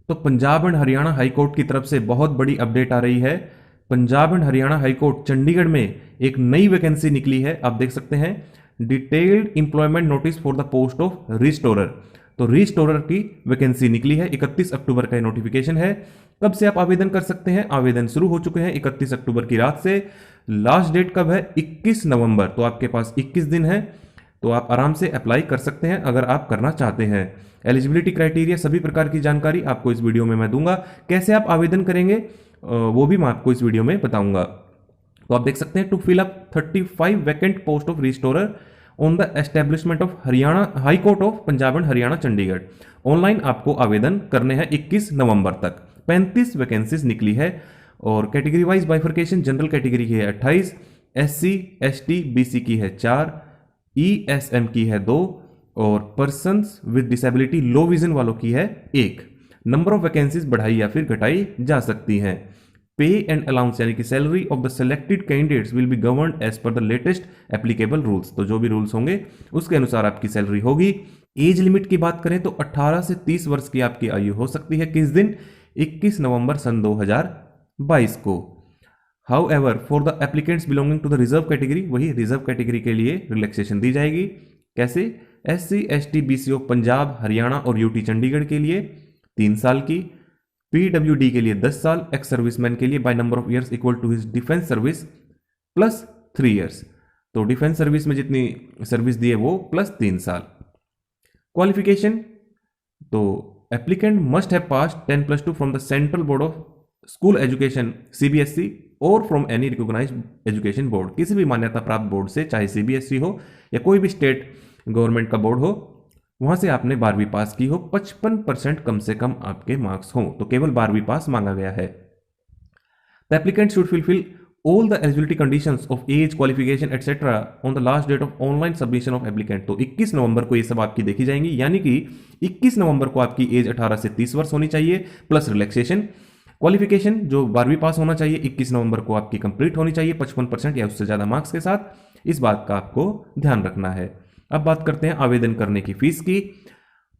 तो Punjab and Haryana high court की तरफ से बहुत बड़ी अपडेट आ रही है। Punjab and Haryana high court Chandigarh में एक नई वैकेंसी निकली है, आप देख सकते हैं, detailed employment notice for the post of restorer. तो रिस्टोरर की वैकेंसी निकली है, 31 अक्टूबर का नोटिफिकेशन है। कब से आप आवेदन कर सकते हैं? आवेदन शुरू हो चुके हैं 31 अक्टूबर की रात से। लास्ट डेट कब है? 21 नवंबर। तो आपके पास 21 दिन है, तो आप आराम से अप्लाई कर सकते हैं अगर आप करना चाहते हैं। एलिजिबिलिटी क्राइटेरिया, सभी प्रकार की जानकारी आपको इस वीडियो में मैं दूंगा। कैसे आप आवेदन करेंगे वो भी मैं आपको इस वीडियो में बताऊंगा। तो आप देख सकते हैं, to fill up 35 vacant post of restorer on the establishment of Haryana high court of Punjab and Haryana Chandigarh. Online आपको आवेदन करने हैं 21 नवंबर तक। 35 वैकेंसीज निकली है और category wise bifurcation, general category की है 28, SC ST BC की है 4, ESM की है 2 और persons with disability low vision वालों की है 1। नंबर ऑफ वैकेंसीज बढ़ाई या फिर घटाई जा सकती हैं। पे एंड अलाउंस यानी कि salary of the selected candidates will be governed as per the latest applicable rules. तो जो भी रूल्स होंगे उसके अनुसार आपकी सैलरी होगी। एज लिमिट की बात करें तो 18 से 30 वर्ष की आपकी आयु हो सकती है। किस दिन? 21 नवंबर सन 2022 को। However for the applicants belonging to the reserve category, वही रिजर्व कैटेगरी के लिए रिलैक्सेशन दी जाएगी। कैसे? SC ST BC of Punjab, Haryana और UT चंडीगढ़ के लिए 3 साल की, PWD के लिए 10 साल, एक्स सर्विसमैन के लिए by number of years equal to his defence service plus 3 years. तो डिफेंस सर्विस में जितनी सर्विस दी है वो प्लस 3 साल। क्वालिफिकेशन, तो applicant must have pass 10+2 from the central board of school education CBSE और from any recognised education board, किसी भी मान्यता प्राप्त बोर्ड से, चाहे CBSE हो या कोई भी स्टेट गवर्नमेंट का बोर्ड हो, वहां से आपने 12वीं पास की हो। 55% कम से कम आपके मार्क्स हों, तो केवल 12वीं पास मांगा गया है। The applicant should fulfil all the eligibility conditions of age, qualification etc on the last date of online submission of applicant। तो 21 नवंबर को ये सब आपकी देखी जाएंगी, यानी कि 21 नवंबर को आपकी एज 18 से 30 वर्ष होनी चाहिए प्लस रिलैक्सेशन। क्वालिफिकेशन जो 12वीं पास होना चाहिए, 21 नवंबर को आपकी कंप्लीट होनी चाहिए 55% या उससे ज़्यादा मार्क्स के साथ। इस बात का आपको ध्यान रखना है। अब बात करते हैं आवेदन करने की फीस की।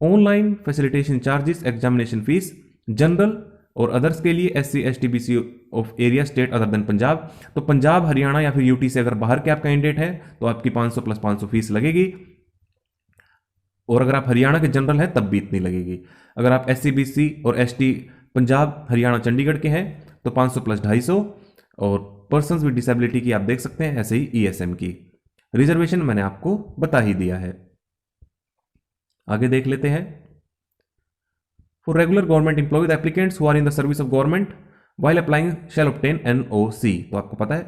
Online facilitation charges, examination fees general और अदर्स के लिए SC ST BC of area state other than Punjab, तो पंजाब, हरियाणा या फिर UT से अगर बाहर के आप कैंडिडेट हैं तो आपकी 500 + 500 फीस लगेगी। और अगर आप हरियाणा के जनरल हैं तब भी इतनी लगेगी। अगर आप SC BC और ST पंजाब, हरियाणा, चंडीगढ़ के हैं तो 500 + 250। और पर्सन्स विद डिसेबिलिटी की आप देख सकते हैं, ऐसे ही ESM की। रिजर्वेशन मैंने आपको बता ही दिया है। आगे देख लेते हैं। For regular government employee, the applicants who are in the service of government while applying shall obtain NOC। तो आपको पता है,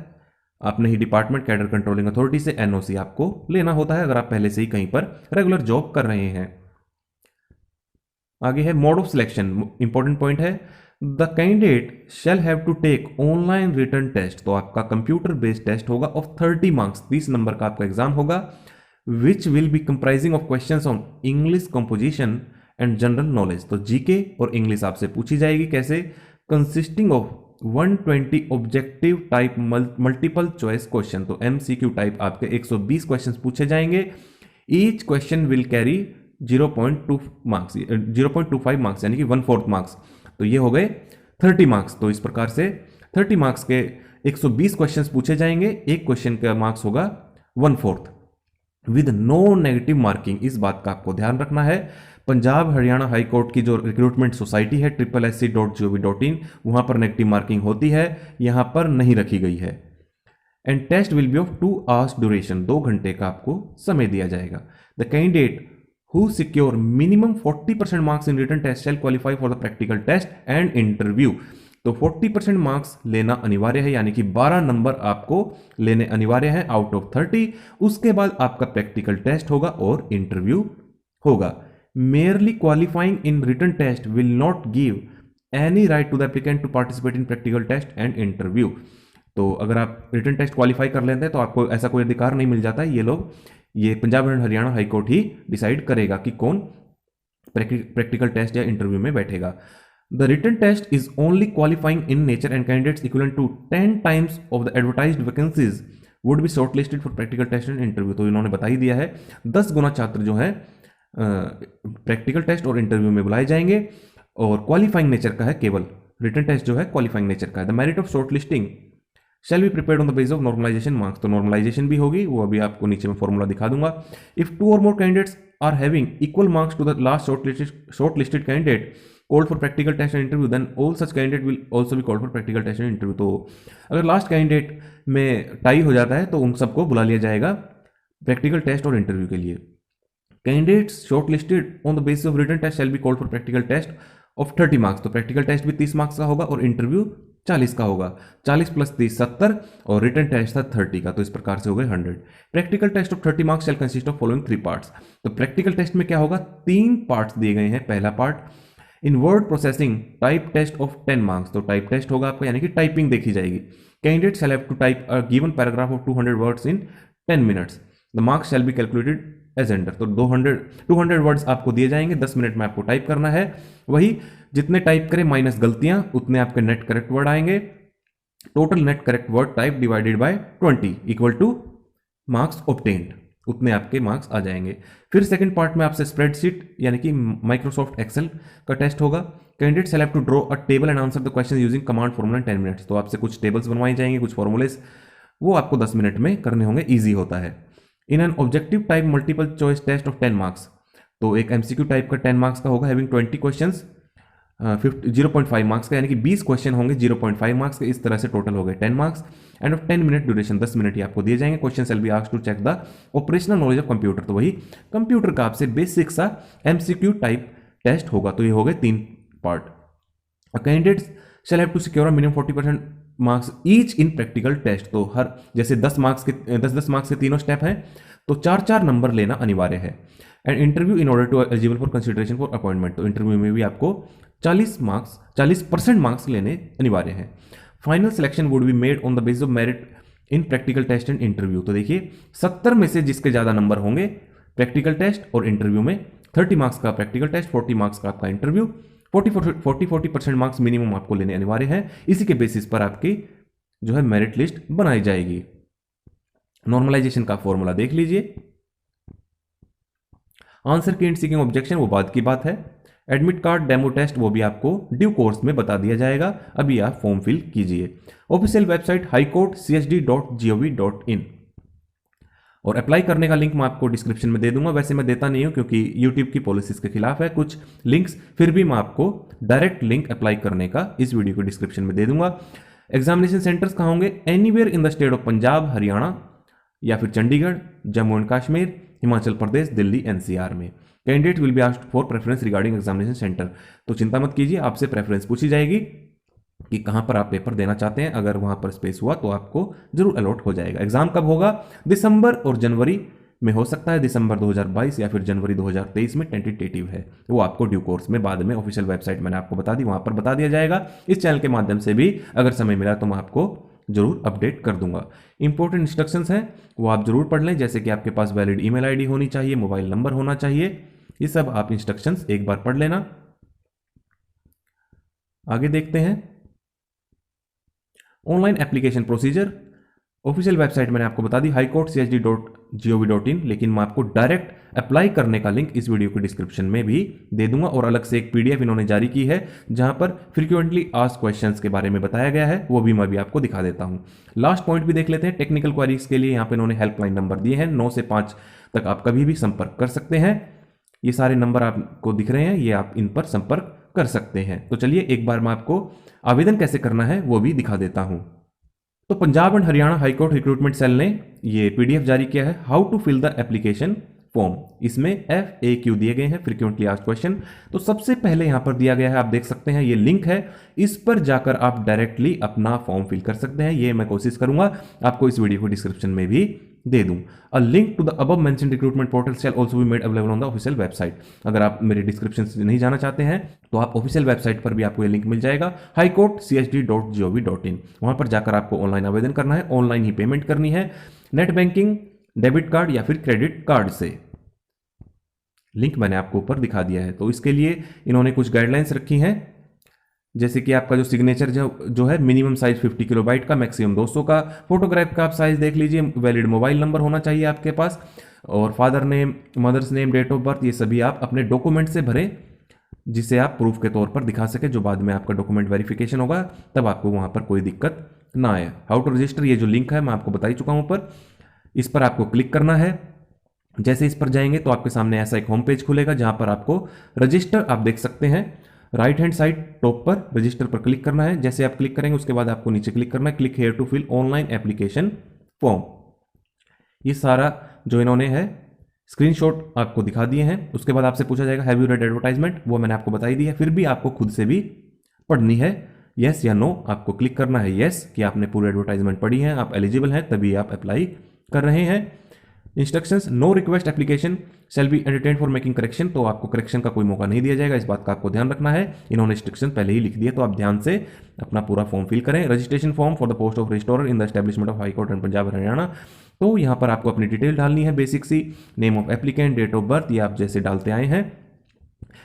आपने ही डिपार्टमेंट कैडर कंट्रोलिंग अथॉरिटी से NOC आपको लेना होता है अगर आप पहले से ही कहीं पर रेगुलर जॉब कर रहे हैं। आगे है mode of selection, important point है। The candidate shall have to take online written test. तो आपका कंप्यूटर बेस्ड टेस्ट होगा ऑफ 30 मार्क्स, 30 नंबर का आपका एग्जाम होगा। Which will be comprising of questions on English composition and general knowledge. तो GK और English आपसे पूछी जाएगी। कैसे? Consisting of 120 objective type multiple choice question. तो MCQ टाइप आपके 120 क्वेश्चन पूछे जाएंगे। Each question will carry 0.2 marks, 0.25 marks यानी कि 1/4 मार्क्स। तो ये हो गए 30 मार्क्स। तो इस प्रकार से 30 मार्क्स के 120 क्वेश्चन पूछे जाएंगे, एक क्वेश्चन का मार्क्स होगा 1/4 विद नो नेगेटिव मार्किंग। इस बात का आपको ध्यान रखना है। पंजाब हरियाणा हाई कोर्ट की जो रिक्रूटमेंट सोसाइटी है SSC.gov.in, वहां पर नेगेटिव मार्किंग होती है, यहां पर नहीं रखी गई है। And test will be of 2 hours duration, 2 घंटे का आपको समय दिया जाएगा। The candidate who secure minimum 40% marks in written test shall qualify for the practical test and interview. तो 40% मार्क्स लेना अनिवार्य है, यानी कि 12 नंबर आपको लेने अनिवार्य है आउट ऑफ 30। उसके बाद आपका प्रैक्टिकल टेस्ट होगा और इंटरव्यू होगा। Merely qualifying in written test will not give any right to the applicant to participate in practical test and interview। तो अगर आप रिटन टेस्ट क्वालिफाई कर लेते हैं तो आपको ऐसा कोई अधिकार नहीं मिल जाता है। ये Punjab and Haryana high court ही डिसाइड करेगा कि कौन प्रैक्टिकल टेस्ट या इंटरव्यू में बैठेगा। The written test is only qualifying in nature and candidates equivalent to 10 times of the advertised vacancies would be shortlisted for practical test and interview. तो इन्होंने बता ही दिया है, 10 गुना छात्र जो है प्रैक्टिकल टेस्ट और इंटरव्यू में बुलाए जाएंगे और क्वालिफाइंग नेचर का है केवल, रिटन टेस्ट जो है क्वालिफाइंग नेचर का है। The merit of short listing shall be prepared on the basis of normalisation marks, तो नॉर्मलाइजेशन भी होगी, वो अभी आपको नीचे में फॉर्मूला दिखा दूंगा। इफ 2 और more candidates are having equal marks to the last shortlisted candidate called for practical test and interview, then all such candidate will also be called for practical test and interview. तो अगर last candidate में tie हो जाता है तो उन सबको बुला लिया जाएगा प्रैक्टिकल टेस्ट और इंटरव्यू के लिए। Candidates shortlisted on the basis of written test shall be called for practical test of 30 marks, तो प्रैक्टिकल टेस्ट भी 30 मार्क्स का होगा और इंटरव्यू 40 का होगा। 40 + 30 70 और रिटन टेस्ट था 30 का, तो इस प्रकार से हो गए 100। Practical test of 30 marks shall consist of following 3 parts, तो प्रैक्टिकल टेस्ट में क्या होगा, 3 पार्ट्स दिए गए हैं। पहला part in word processing type test of 10 marks, तो टाइप टेस्ट होगा आपका, यानी कि टाइपिंग देखी जाएगी। Candidate shall have to type a given paragraph of 200 words in 10 minutes, the marks shall be calculated as under, तो 200 वर्ड्स आपको दिए जाएंगे, 10 मिनट में आपको टाइप करना है। वही जितने टाइप करें माइनस गलतियां उतने आपके नेट करेक्ट वर्ड आएंगे। Total net correct word type divided by 20 equal two marks obtained, उतने आपके मार्क्स आ जाएंगे। फिर सेकंड पार्ट में आपसे स्प्रेडशीट यानी कि माइक्रोसॉफ्ट एक्सेल का टेस्ट होगा। Candidate shall have to draw a table and answer the question using command formula in 10 minutes, तो आपसे कुछ टेबल्स बनवाई जाएंगे, कुछ फॉर्मूलेस, वो आपको 10 मिनट में करने होंगे, ईजी होता है। In an objective type multiple choice test of 10 marks, तो एक एमसीक्यू टाइप का 10 मार्क्स का होगा, हैविंग 20 क्वेश्चंस 0.5 मार्क्स का, यानी कि 20 क्वेश्चन होंगे 0.5 मार्क्स के, इस तरह से टोटल हो गए 10 marks and of 10 minute duration, 10 minute ही आपको दिए जाएंगे। Question shall be asked to check the operational knowledge of computer, तो वही कंप्यूटर का आपसे बेसिक सा एमसीक्यू टाइप टेस्ट होगा। तो ये हो गए 3 part. Candidates shall have to secure a minimum 40% marks each in practical test, तो हर जैसे 10 मार्क्स के तीनों स्टेप हैं, तो 4-4 नंबर लेना अनिवार्य है। And interview in order to eligible for consideration for appointment, तो इंटरव्यू में भी आपको 40% मार्क्स लेने अनिवार्य हैं। Final selection would be made on the basis of merit in practical test and interview, तो देखिए 70 में से जिसके ज़्यादा नंबर होंगे प्रैक्टिकल टेस्ट और इंटरव्यू में, 30 मार्क्स का प्रैक्टिकल टेस्ट, 40 मार्क्स का आपका इंटरव्यू, 40% मार्क्स मिनिमम आपको लेने अनिवार्य है। इसी के बेसिस पर आपकी जो है मेरिट लिस्ट बनाई जाएगी। नॉर्मलाइजेशन का फॉर्मूला देख लीजिए। आंसर की सीकिंग ऑब्जेक्शन वो बाद की बात है। एडमिट कार्ड डेमो टेस्ट वो भी आपको ड्यू कोर्स में बता दिया जाएगा, अभी आप फॉर्म फिल कीजिए। ऑफिशियल वेबसाइट highcourt.chd.in, और अप्लाई करने का लिंक मैं आपको डिस्क्रिप्शन में दे दूंगा। वैसे मैं देता नहीं हूं क्योंकि यूट्यूब की पॉलिसीज के खिलाफ है कुछ लिंक्स, फिर भी मैं आपको डायरेक्ट लिंक अप्लाई करने का इस वीडियो को डिस्क्रिप्शन में दे दूंगा। एग्जामिनेशन सेंटर्स कहाँ होंगे, anywhere in the state of Punjab, Haryana या फिर चंडीगढ़, जम्मू एंड कश्मीर, हिमाचल प्रदेश, दिल्ली, एनसीआर में। Candidate will be asked for preference regarding examination centre, तो चिंता मत कीजिए, आपसे प्रेफरेंस पूछी जाएगी कि कहां पर आप पेपर देना चाहते हैं। अगर वहां पर स्पेस हुआ तो आपको जरूर अलॉट हो जाएगा। एग्जाम कब होगा, दिसंबर और जनवरी में हो सकता है, दिसंबर 2022 या फिर जनवरी 2023 में टेंटेटिव है, वो आपको ड्यू कोर्स में बाद में ऑफिशियल वेबसाइट मैंने आपको बता दी, वहां पर बता दिया जाएगा। इस चैनल के माध्यम से भी अगर समय मिला तो मैं आपको जरूर अपडेट कर दूंगा। इंपॉर्टेंट इंस्ट्रक्शंस हैं वो आप जरूर पढ़ लें, जैसे कि आपके पास वैलिड ईमेल आईडी होनी चाहिए, मोबाइल नंबर होना चाहिए, ये सब आप इंस्ट्रक्शंस एक बार पढ़ लेना। आगे देखते हैं online application procedure. Official website मैंने आपको बता दी highcourt.chd.gov.in, लेकिन मैं आपको डायरेक्ट अप्लाई करने का लिंक इस वीडियो के डिस्क्रिप्शन में भी दे दूंगा, और अलग से एक पीडीएफ इन्होंने जारी की है जहां पर फ्रीक्वेंटली आस्क्ड क्वेश्चंस के बारे में बताया गया है, वो भी मैं भी आपको दिखा देता हूं। लास्ट पॉइंट भी देख लेते हैं, टेक्निकल क्वेरीज के लिए यहाँ पे इन्होंने हेल्पलाइन नंबर दिए हैं, 9 से 5 तक आप कभी भी संपर्क कर सकते हैं। ये सारे नंबर आपको दिख रहे हैं, ये आप इन पर संपर्क कर सकते हैं। तो चलिए एक बार मैं आपको आवेदन कैसे करना है वो भी दिखा देता हूं। तो Punjab and Haryana high court recruitment cell ने ये पीडीएफ जारी किया है, how to fill the application form. इसमें FAQ दिए गए हैं, फ्रीक्वेंटली आस्क्ड क्वेश्चन। तो सबसे पहले यहां पर दिया गया है, आप देख सकते हैं ये लिंक है, इस पर जाकर आप डायरेक्टली अपना फॉर्म फिल कर सकते हैं। ये मैं कोशिश करूंगा आपको इस वीडियो को डिस्क्रिप्शन में भी दे दूं। A link to the above mentioned recruitment portal shall also be made available on the official website. अगर आप मेरे डिस्क्रिप्शन से नहीं जाना चाहते हैं तो आप ऑफिशियल वेबसाइट पर भी आपको ये लिंक मिल जाएगा, highcourt.chd.gov.in। वहां पर जाकर आपको ऑनलाइन आवेदन करना है, ऑनलाइन ही पेमेंट करनी है, नेट बैंकिंग, डेबिट कार्ड या फिर क्रेडिट कार्ड से। लिंक मैंने आपको ऊपर दिखा दिया है। तो इसके लिए इन्होंने कुछ गाइडलाइंस रखी हैं, जैसे कि आपका जो सिग्नेचर जो है मिनिमम साइज 50 किलोबाइट का, मैक्सिमम 200 का। फोटोग्राफ का आप साइज देख लीजिए, वैलिड मोबाइल नंबर होना चाहिए आपके पास, और father name, mother's name, date of birth, ये सभी आप अपने डॉक्यूमेंट से भरें जिसे आप प्रूफ के तौर पर दिखा सके, जो बाद में आपका डॉक्यूमेंट वेरिफिकेशन होगा तब आपको वहाँ पर कोई दिक्कत ना आए। हाउ टू रजिस्टर, ये जो लिंक है मैं आपको बता ही चुका हूँ ऊपर, इस पर आपको क्लिक करना है। जैसे इस पर जाएंगे तो आपके सामने ऐसा एक होम पेज खुलेगा जहाँ पर आपको रजिस्टर आप देख सकते हैं, राइट हैंड साइड टॉप पर रजिस्टर पर क्लिक करना है। जैसे आप क्लिक करेंगे उसके बाद आपको नीचे क्लिक करना है, click here to fill online application form. ये सारा जो इन्होंने है स्क्रीनशॉट आपको दिखा दिए हैं। उसके बाद आपसे पूछा जाएगा हैव यू रेड एडवर्टाइजमेंट, वो मैंने आपको बताई दी है। फिर भी आपको खुद से भी पढ़नी है, यस या नो आपको क्लिक करना है यस कि आपने पूरी एडवर्टाइजमेंट पढ़ी है, आप एलिजिबल हैं, तभी आप अप्लाई कर रहे हैं। Instructions, no request application shall be entertained for making correction, तो आपको करेक्शन का कोई मौका नहीं दिया जाएगा, इस बात का आपको ध्यान रखना है। इन्होंने इंस्ट्रक्शन पहले ही लिख दिया, तो आप ध्यान से अपना पूरा फॉर्म फिल करें। Registration form for the post of registrar in the establishment of high court and Punjab Haryana, तो यहाँ पर आपको अपनी डिटेल डालनी है बेसिक सी, name of applicant, date of birth, ये आप जैसे डालते आए हैं।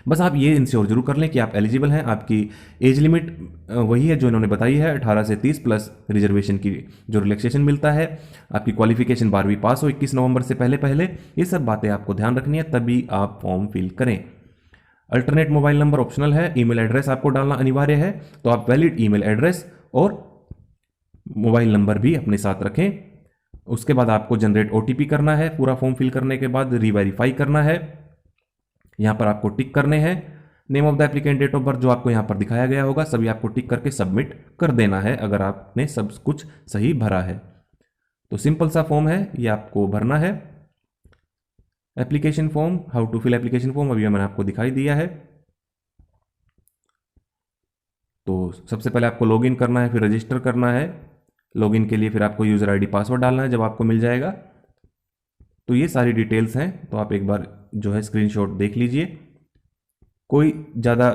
बस आप ये इंश्योर जरूर कर लें कि आप एलिजिबल हैं। आपकी एज लिमिट वही है जो इन्होंने बताई है, 18 से 30 प्लस रिजर्वेशन की जो रिलैक्सेशन मिलता है। आपकी क्वालिफिकेशन 12वीं पास हो 21 नवंबर से पहले पहले, ये सब बातें आपको ध्यान रखनी है, तभी आप फॉर्म फिल करें। अल्टरनेट मोबाइल नंबर ऑप्शनल है, ईमेल एड्रेस आपको डालना अनिवार्य है, तो आप वैलिड ईमेल एड्रेस और मोबाइल नंबर भी अपने साथ रखें। उसके बाद आपको जनरेट ओटीपी करना है, पूरा फॉर्म फिल करने के बाद रीवेरीफाई करना है, यहाँ पर आपको टिक करने हैं। Name of the applicant, date of birth जो आपको यहाँ पर दिखाया गया होगा सभी आपको टिक करके सबमिट कर देना है अगर आपने सब कुछ सही भरा है। तो सिंपल सा फॉर्म है, ये आपको भरना है। Application form, how to fill application form अभी मैंने आपको दिखाई दिया है। तो सबसे पहले आपको लॉगिन करना है, फिर रजिस्टर करना है। लॉगिन के लिए फिर आपको यूज़र आईडी पासवर्ड डालना है, जब आपको मिल जाएगा। तो ये सारी डिटेल्स हैं, तो आप एक बार जो है स्क्रीनशॉट देख लीजिए। कोई ज़्यादा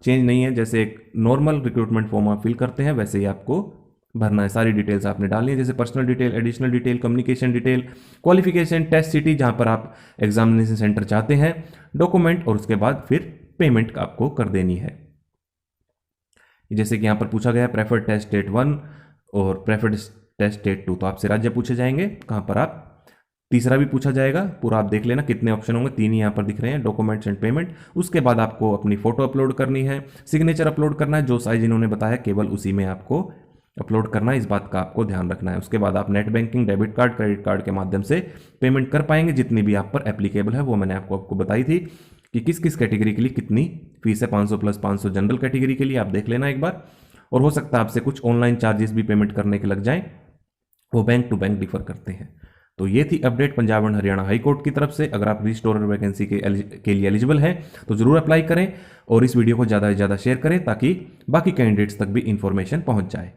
चेंज नहीं है, जैसे एक नॉर्मल रिक्रूटमेंट फॉर्म आप फिल करते हैं वैसे ही आपको भरना है। सारी डिटेल्स आपने डालनी है, जैसे personal detail, additional detail, communication detail, qualification, test city जहाँ पर आप एग्जामिनेशन सेंटर चाहते हैं, डॉक्यूमेंट, और उसके बाद फिर पेमेंट आपको कर देनी है। जैसे कि यहाँ पर पूछा गया प्रेफर्ड टेस्ट स्टेट 1 और प्रेफर्ड टेस्ट स्टेट 2, तो आपसे राज्य पूछे जाएंगे कहाँ पर आप, तीसरा भी पूछा जाएगा। पूरा आप देख लेना कितने ऑप्शन होंगे, 3 ही यहाँ पर दिख रहे हैं, डॉक्यूमेंट्स एंड पेमेंट। उसके बाद आपको अपनी फोटो अपलोड करनी है, सिग्नेचर अपलोड करना है, जो साइज इन्होंने बताया केवल उसी में आपको अपलोड करना है, इस बात का आपको ध्यान रखना है। उसके बाद आप net banking, debit card, credit card के माध्यम से पेमेंट कर पाएंगे, जितनी भी आप पर एप्लीकेबल है वो मैंने आपको बताई थी कि किस किस कैटेगरी के लिए कितनी फीस है। 500 प्लस 500 जनरल कैटेगरी के लिए, आप देख लेना एक बार। और हो सकता है आपसे कुछ ऑनलाइन चार्जेस भी पेमेंट करने के लग जाएं, वो बैंक टू बैंक डिफर करते हैं। तो ये थी update Punjab and Haryana high court की तरफ से। अगर आप रजिस्ट्रार वैकेंसी के लिए एलिजिबल हैं तो जरूर अप्लाई करें और इस वीडियो को ज़्यादा से ज़्यादा शेयर करें ताकि बाकी कैंडिडेट्स तक भी इंफॉर्मेशन पहुंच जाए।